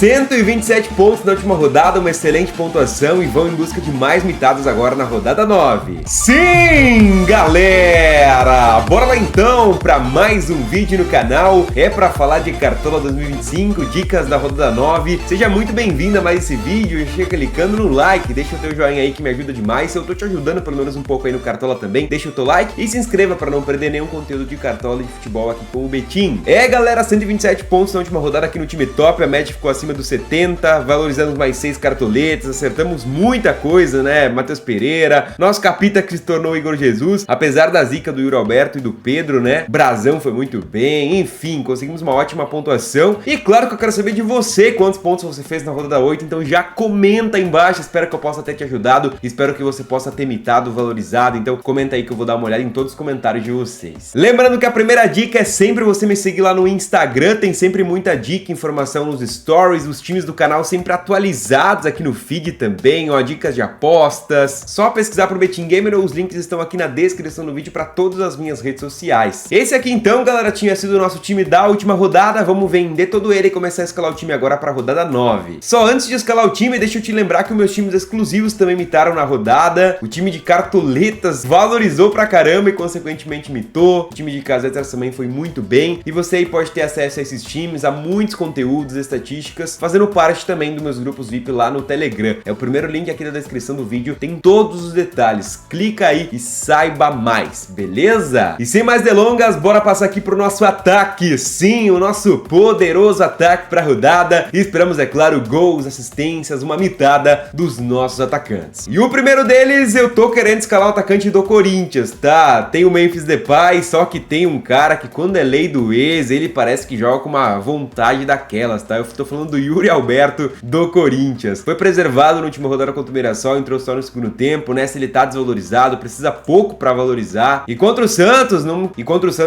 127 pontos na última rodada, uma excelente pontuação e vão em busca de mais mitadas agora na rodada 9. Sim, galera! Bora lá então para mais um vídeo no canal. É para falar de Cartola 2025, dicas da rodada 9. Seja muito bem-vindo a mais esse vídeo e chega clicando no like, deixa o teu joinha aí que me ajuda demais. Se eu tô te ajudando pelo menos um pouco aí no Cartola também, deixa o teu like e se inscreva para não perder nenhum conteúdo de Cartola e de futebol aqui com o Betim. Galera, 127 pontos na última rodada aqui no time top, a média ficou acima dos 70, valorizamos mais 6 cartoletas, acertamos muita coisa, né? Matheus Pereira, nosso capita que se tornou Igor Jesus, apesar da zica do Yuri Alberto e do Pedro, né? Brasão foi muito bem, enfim, conseguimos uma ótima pontuação. E claro que eu quero saber de você, quantos pontos você fez na rodada 8, então já comenta aí embaixo, espero que eu possa ter te ajudado, espero que você possa ter mitado, valorizado, então comenta aí que eu vou dar uma olhada em todos os comentários de vocês. Lembrando que a primeira dica é sempre você me seguir lá no Instagram, tem sempre muita dica, informação nos stories, os times do canal sempre atualizados aqui no feed também, ó, dicas de apostas. Só pesquisar pro Betim Gamer, os links estão aqui na descrição do vídeo para todas as minhas redes sociais. Esse aqui então, galera, tinha sido o nosso time da última rodada, vamos vender todo ele e começar a escalar o time agora para a rodada 9. Só antes de escalar o time, deixa eu te lembrar que os meus times exclusivos também mitaram na rodada, o time de cartoletas valorizou pra caramba e consequentemente mitou, o time de casetas também foi muito bem, e você aí pode ter acesso a esses times, a muitos conteúdos, estatísticas, fazendo parte também dos meus grupos VIP lá no Telegram. É o primeiro link aqui na descrição do vídeo, tem todos os detalhes, clica aí e saiba mais, beleza? E sem mais delongas, bora passar aqui pro nosso ataque, sim, o nosso poderoso ataque pra rodada, e esperamos, é claro, gols, assistências, uma mitada dos nossos atacantes. E o primeiro deles, eu tô querendo escalar o atacante do Corinthians, tá? Tem o Memphis Depay, só que tem um cara que quando é lei do ex, ele parece que joga com uma vontade daquelas, tá? Eu tô falando do Yuri Alberto do Corinthians. Foi preservado na última rodada contra o Mirassol, entrou só no segundo tempo, né? Se ele tá desvalorizado, precisa pouco pra valorizar. E contra o Santos,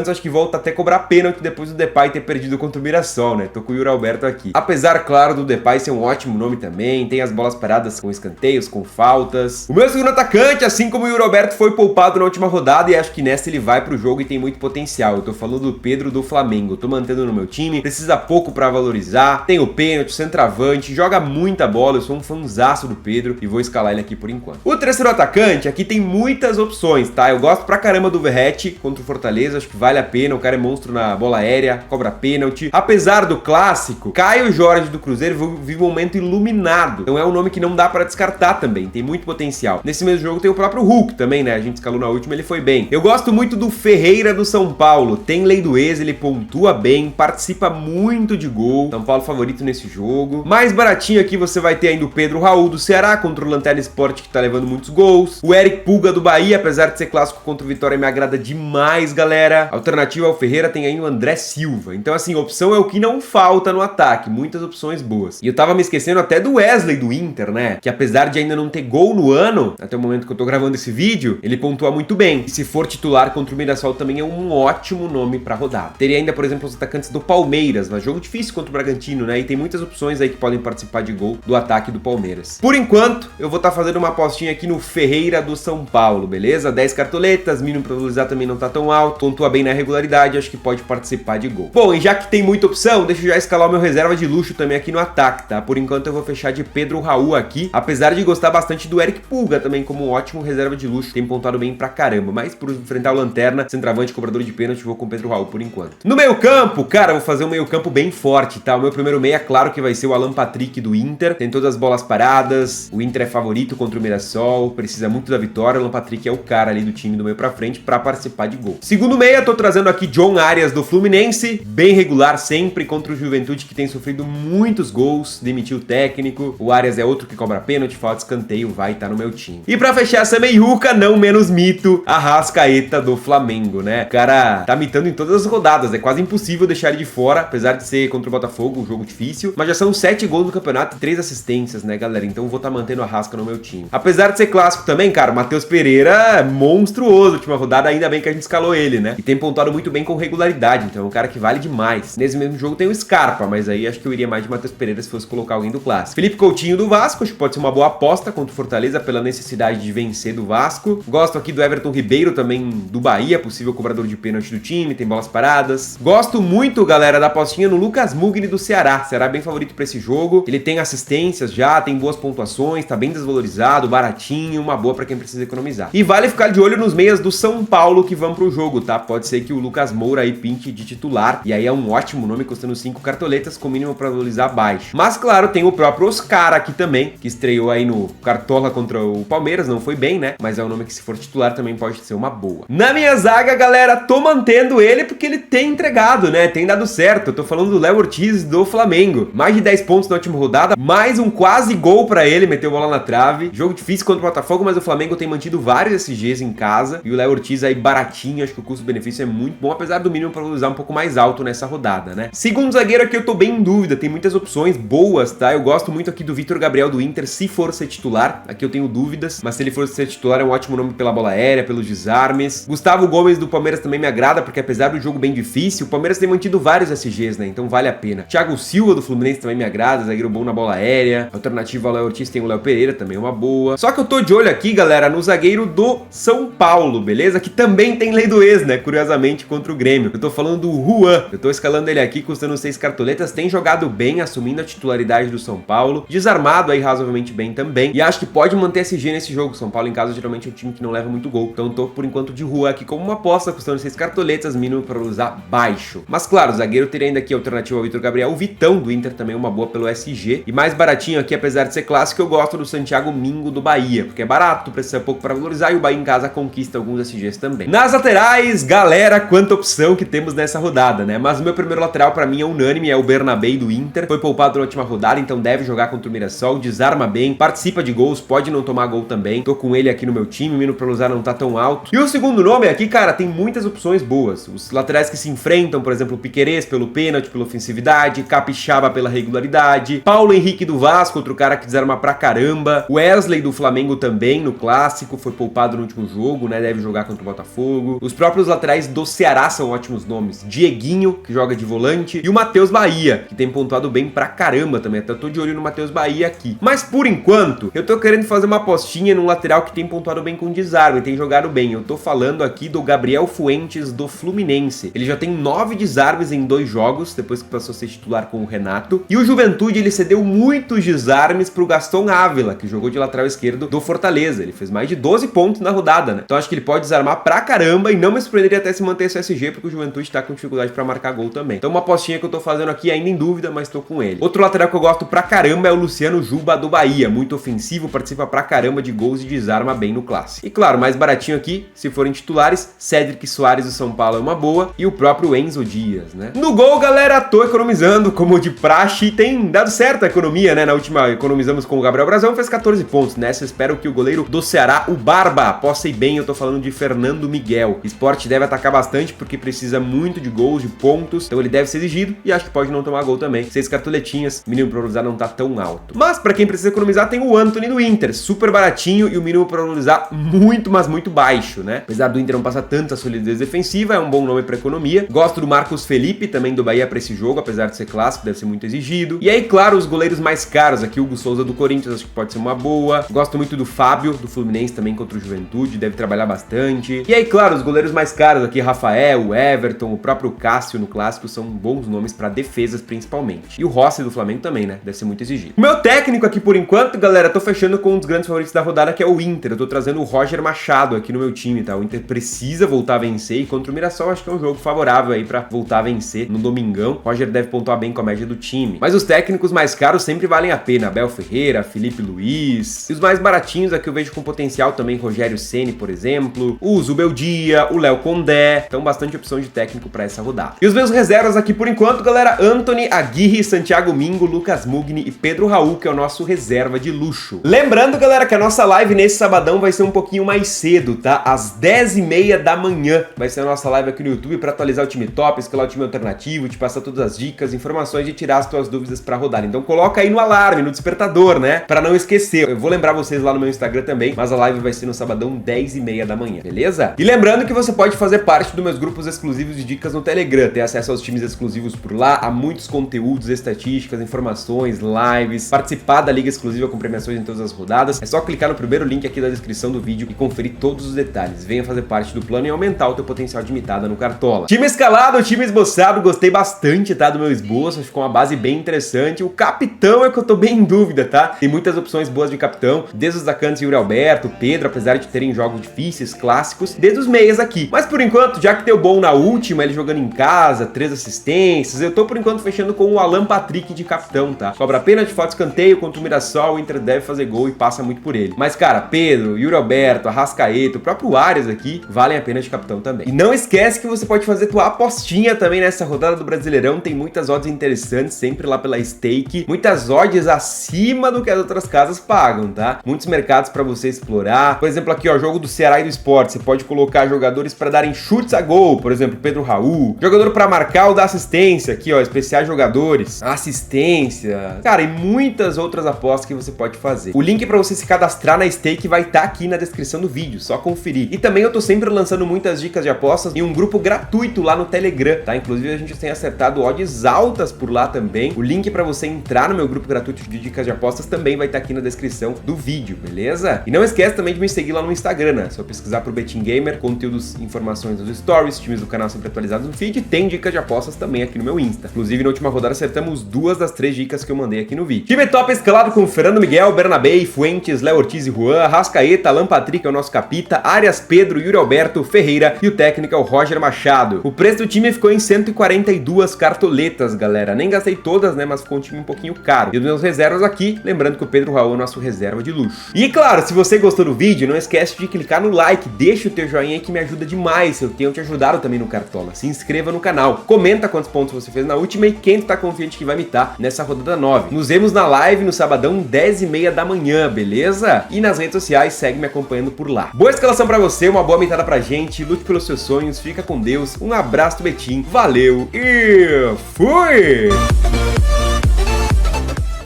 acho que volta até cobrar pênalti depois do Depay ter perdido contra o Mirassol, né? Tô com o Yuri Alberto aqui. Apesar, claro, do Depay ser um ótimo nome também, tem as bolas paradas com escanteios, com faltas. O meu segundo atacante, assim como o Yuri Alberto, foi poupado na última rodada e acho que nessa ele vai pro jogo e tem muito potencial. Eu tô falando do Pedro do Flamengo, tô mantendo no meu time, precisa pouco pra valorizar, tem o pênalti, centroavante, joga muita bola, eu sou um fãzaço do Pedro e vou escalar ele aqui por enquanto. O terceiro atacante, aqui tem muitas opções, tá? Eu gosto pra caramba do Verratti contra o Fortaleza, acho que vale a pena, o cara é monstro na bola aérea, cobra pênalti. Apesar do clássico, Caio Jorge do Cruzeiro vive um momento iluminado, então é um nome que não dá pra descartar também, tem muito potencial. Nesse mesmo jogo tem o próprio Hulk também, né? A gente escalou na última, ele foi bem. Eu gosto muito do Ferreira do São Paulo, tem lei do ex, ele pontua bem, participa muito de gol, São Paulo favorito nesse jogo. Mais baratinho aqui você vai ter ainda o Pedro Raul do Ceará contra o Lanterna Sport, que tá levando muitos gols. O Eric Pulga do Bahia, apesar de ser clássico contra o Vitória, me agrada demais, galera. Alternativa ao Ferreira tem ainda o André Silva. Então assim, opção é o que não falta no ataque, muitas opções boas. E eu tava me esquecendo até do Wesley do Inter, né? Que apesar de ainda não ter gol no ano, até o momento que eu tô gravando esse vídeo, ele pontua muito bem. E se for titular contra o Mirassol também é um ótimo nome pra rodar. Teria ainda, por exemplo, os atacantes do Palmeiras, mas jogo difícil contra o Bragantino, né? E tem muitas opções aí que podem participar de gol do ataque do Palmeiras. Por enquanto, eu vou estar fazendo uma apostinha aqui no Ferreira do São Paulo, beleza? 10 cartoletas, mínimo pra valorizar também não tá tão alto, pontua bem na regularidade, acho que pode participar de gol. Bom, e já que tem muita opção, deixa eu já escalar o meu reserva de luxo também aqui no ataque, tá? Por enquanto eu vou fechar de Pedro Raul aqui, apesar de gostar bastante do Eric Pulga também como um ótimo reserva de luxo, tem pontuado bem pra caramba, mas por enfrentar o Lanterna, centroavante, cobrador de pênalti, vou com o Pedro Raul por enquanto. No meio campo, cara, eu vou fazer um meio campo bem forte, tá? O meu primeiro meia, claro que vai ser o Alan Patrick do Inter, tem todas as bolas paradas, o Inter é favorito contra o Mirassol, precisa muito da vitória, o Alan Patrick é o cara ali do time do meio pra frente pra participar de gol. Segundo meia, tô trazendo aqui John Arias do Fluminense, bem regular sempre contra o Juventude, que tem sofrido muitos gols, demitiu o técnico, o Arias é outro que cobra pênalti, falta escanteio, vai estar no meu time. E pra fechar essa meiuca, não menos mito, Arrascaeta do Flamengo, né? O cara tá mitando em todas as rodadas, é quase impossível deixar ele de fora, apesar de ser contra o Botafogo, um jogo difícil, mas já são 7 gols no campeonato e 3 assistências, né, galera? Então eu vou estar mantendo a Arrasca no meu time. Apesar de ser clássico também, cara, o Matheus Pereira é monstruoso, última rodada, ainda bem que a gente escalou ele, né? E tem pontuado muito bem com regularidade, então é um cara que vale demais. Nesse mesmo jogo tem o Scarpa, mas aí acho que eu iria mais de Matheus Pereira se fosse colocar alguém do clássico. Felipe Coutinho do Vasco, acho que pode ser uma boa aposta contra o Fortaleza pela necessidade de vencer do Vasco. Gosto aqui do Everton Ribeiro também do Bahia, possível cobrador de pênalti do time, tem bolas paradas. Gosto muito, galera, da apostinha no Lucas Mugni do Ceará. Ceará bem favorito pra esse jogo. Ele tem assistências já, tem boas pontuações, tá bem desvalorizado, baratinho, uma boa pra quem precisa economizar. E vale ficar de olho nos meias do São Paulo que vão pro jogo, tá? Pode ser que o Lucas Moura aí pinte de titular, e aí é um ótimo nome, custando 5 cartoletas, com mínimo pra valorizar baixo. Mas claro, tem o próprio Oscar aqui também, que estreou aí no Cartola contra o Palmeiras, não foi bem, né? Mas é um nome que, se for titular, também pode ser uma boa. Na minha zaga, galera, tô mantendo ele porque ele tem entregado, né? Tem dado certo. Eu tô falando do Léo Ortiz do Flamengo. Mais de 10 pontos na última rodada, mais um quase gol pra ele, meteu bola na trave. Jogo difícil contra o Botafogo, mas o Flamengo tem mantido vários SGs em casa. E o Léo Ortiz aí baratinho, acho que o custo-benefício é muito bom, apesar do mínimo pra valorizar um pouco mais alto nessa rodada, né? Segundo zagueiro aqui, eu tô bem em dúvida, tem muitas opções boas, tá? Eu gosto muito aqui do Vitor Gabriel do Inter, se for ser titular. Aqui eu tenho dúvidas, mas se ele for ser titular é um ótimo nome pela bola aérea, pelos desarmes. Gustavo Gomes do Palmeiras também me agrada, porque apesar do jogo bem difícil, o Palmeiras tem mantido vários SGs, né? Então vale a pena. Thiago Silva do Fluminense também me agrada, zagueiro bom na bola aérea. Alternativa ao Léo Ortiz tem o Léo Pereira, também uma boa. Só que eu tô de olho aqui, galera, no zagueiro do São Paulo, beleza? Que também tem lei do ex, né? Curiosamente, contra o Grêmio. Eu tô falando do Juan. Eu tô escalando ele aqui, custando 6 cartoletas. Tem jogado bem, assumindo a titularidade do São Paulo. Desarmado aí razoavelmente bem também. E acho que pode manter SG nesse jogo. São Paulo em casa geralmente é um time que não leva muito gol. Então eu tô, por enquanto, de Juan aqui como uma aposta, custando 6 cartoletas, mínimo para usar baixo. Mas claro, o zagueiro teria ainda aqui a alternativa ao Vitor Gabriel. O Vitão do Inter também é uma boa pelo SG. E mais baratinho aqui, apesar de ser clássico, eu gosto do Santiago Mingo do Bahia, porque é barato, precisa pouco para valorizar, e o Bahia em casa conquista alguns SGs também. Nas laterais, galera, quanta opção que temos nessa rodada, né? Mas o meu primeiro lateral para mim é unânime, é o Bernabei do Inter. Foi poupado na última rodada, então deve jogar contra o Mirassol, desarma bem, participa de gols, pode não tomar gol também. Tô com ele aqui no meu time, o mínimo para usar não tá tão alto. E o segundo nome aqui, cara, tem muitas opções boas. Os laterais que se enfrentam, por exemplo, o Piquerez pelo pênalti, pela ofensividade, Capixaba pela regularidade, Paulo Henrique do Vasco, outro cara que desarma pra caramba, Wesley do Flamengo também no clássico, foi poupado no último jogo, né, deve jogar contra o Botafogo. Os próprios laterais do Ceará são ótimos nomes, Dieguinho, que joga de volante, e o Matheus Bahia, que tem pontuado bem pra caramba também, até eu tô de olho no Matheus Bahia aqui. Mas por enquanto, eu tô querendo fazer uma apostinha num lateral que tem pontuado bem com desarme, tem jogado bem. Eu tô falando aqui do Gabriel Fuentes do Fluminense. Ele já tem 9 desarmes em 2 jogos, depois que passou a ser titular com o Renato. E o Juventude, ele cedeu muitos desarmes pro Gaston Ávila, que jogou de lateral esquerdo do Fortaleza. Ele fez mais de 12 pontos na rodada, né? Então acho que ele pode desarmar pra caramba e não me surpreenderia até se manter esse SG, porque o Juventude tá com dificuldade pra marcar gol também. Então uma apostinha que eu tô fazendo aqui ainda em dúvida, mas tô com ele. Outro lateral que eu gosto pra caramba é o Luciano Juba do Bahia. Muito ofensivo, participa pra caramba de gols e desarma bem no clássico. E claro, mais baratinho aqui, se forem titulares, Cédric Soares do São Paulo é uma boa, e o próprio Enzo Dias, né? No gol, galera, tô economizando como de praxe, tem dado certo a economia, né? Na última economizamos com o Gabriel Brazão, fez 14 pontos. Nessa espero que o goleiro do Ceará, o Barba, possa ir bem. Eu tô falando de Fernando Miguel. O Sport deve atacar bastante porque precisa muito de gols, de pontos, então ele deve ser exigido e acho que pode não tomar gol também. 6 cartoletinhas, mínimo pra valorizar não tá tão alto. Mas pra quem precisa economizar, tem o Antony do Inter, super baratinho e o mínimo pra valorizar muito, mas muito baixo, né? Apesar do Inter não passar tanta solidez defensiva, é um bom nome pra economia. Gosto do Marcos Felipe, também do Bahia pra esse jogo, apesar de ser clássico, deve ser muito exigido. E aí, claro, os goleiros mais caros aqui, o Hugo Souza do Corinthians, acho que pode ser uma boa. Gosto muito do Fábio, do Fluminense também contra o Juventude, deve trabalhar bastante. E aí, claro, os goleiros mais caros aqui, Rafael, o Everton, o próprio Cássio no clássico, são bons nomes pra defesas principalmente. E o Rossi do Flamengo também, né? Deve ser muito exigido. O meu técnico aqui por enquanto, galera, tô fechando com um dos grandes favoritos da rodada, que é o Inter. Eu tô trazendo o Roger Machado aqui no meu time, tá? O Inter precisa voltar a vencer e contra o Mirassol acho que é um jogo favorável aí pra voltar a vencer no domingão. O Roger deve pontuar bem com a média do time. Mas os técnicos mais caros sempre valem a pena. Abel Ferreira, Felipe Luiz. E os mais baratinhos aqui eu vejo com potencial também, Rogério Ceni, por exemplo. O Zubeldia, o Léo Condé. Então bastante opção de técnico pra essa rodada. E os meus reservas aqui por enquanto, galera, Antony, Aguirre, Santiago Mingo, Lucas Mugni e Pedro Raul, que é o nosso reserva de luxo. Lembrando, galera, que a nossa live nesse sabadão vai ser um pouquinho mais cedo, tá? Às 10h30 da manhã vai ser a nossa live aqui no YouTube pra atualizar o time top, escalar o time alternativo, te passar todas as dicas, informações e tirar as tuas dúvidas pra rodar. Então coloca aí no alarme, no despertador, né? Pra não esquecer. Eu vou lembrar vocês lá no meu Instagram também, mas a live vai ser no sabadão 10h30 da manhã, beleza? E lembrando que você pode fazer parte dos meus grupos exclusivos de dicas no Telegram, ter acesso aos times exclusivos por lá, a muitos conteúdos, estatísticas, informações, lives, participar da liga exclusiva com premiações em todas as rodadas. É só clicar no primeiro link aqui da descrição do vídeo e conferir todos os detalhes. Venha fazer parte do plano e aumentar o teu potencial de mitada no Cartola. Time escalado, time esboçado, gostei bastante, tá, do meu esboço, ficou uma base base bem interessante. O capitão é que eu tô bem em dúvida, tá? Tem muitas opções boas de capitão, desde os atacantes Yuri Alberto, Pedro, apesar de terem jogos difíceis, clássicos, desde os meias aqui. Mas por enquanto, já que deu bom na última, ele jogando em casa, 3 assistências, eu tô por enquanto fechando com o Alan Patrick de capitão, tá? Cobra pênalti, falta escanteio contra o Mirassol, o Inter deve fazer gol e passa muito por ele. Mas cara, Pedro, Yuri Alberto, Arrascaeta, o próprio Arias aqui, valem a pena de capitão também. E não esquece que você pode fazer tua apostinha também nessa rodada do Brasileirão, tem muitas odds interessantes, sempre lá pela Stake, muitas odds acima do que as outras casas pagam, tá? Muitos mercados pra você explorar. Por exemplo, aqui ó, jogo do Ceará e do Sport, você pode colocar jogadores pra darem chutes a gol, por exemplo, Pedro Raul, jogador pra marcar ou dar assistência, aqui ó, especiais jogadores, assistência, cara, e muitas outras apostas que você pode fazer. O link pra você se cadastrar na Stake vai estar aqui na descrição do vídeo, só conferir. E também eu tô sempre lançando muitas dicas de apostas em um grupo gratuito lá no Telegram, tá? Inclusive a gente tem acertado odds altas por lá também. O link pra você entrar no meu grupo gratuito de dicas de apostas também vai estar aqui na descrição do vídeo, beleza? E não esquece também de me seguir lá no Instagram, né? Só pesquisar por Betim Gamer, conteúdos, informações dos stories, times do canal sempre atualizados no feed, e tem dicas de apostas também aqui no meu Insta. Inclusive na última rodada acertamos 2 das 3 dicas que eu mandei aqui no vídeo. Time top escalado com Fernando Miguel, Bernabé, Fuentes, Léo Ortiz e Juan, Arrascaeta, Alan Patrick é o nosso capita, Arias, Pedro, Yuri Alberto, Ferreira e o técnico é o Roger Machado. O preço do time ficou em 142 cartoletas, galera. Nem gastei todas, né, mas ficou um time um pouquinho caro. E os meus reservas aqui, lembrando que o Pedro Raul é nosso reserva de luxo. E claro, se você gostou do vídeo, não esquece de clicar no like, deixa o teu joinha aí que me ajuda demais, eu tenho te ajudado também no Cartola. Se inscreva no canal, comenta quantos pontos você fez na última e quem tu tá confiante que vai mitar nessa rodada 9. Nos vemos na live no sabadão, 10h30 da manhã, beleza? E nas redes sociais, segue me acompanhando por lá. Boa escalação pra você, uma boa mitada pra gente, lute pelos seus sonhos, fica com Deus, um abraço do Betim, valeu e fui!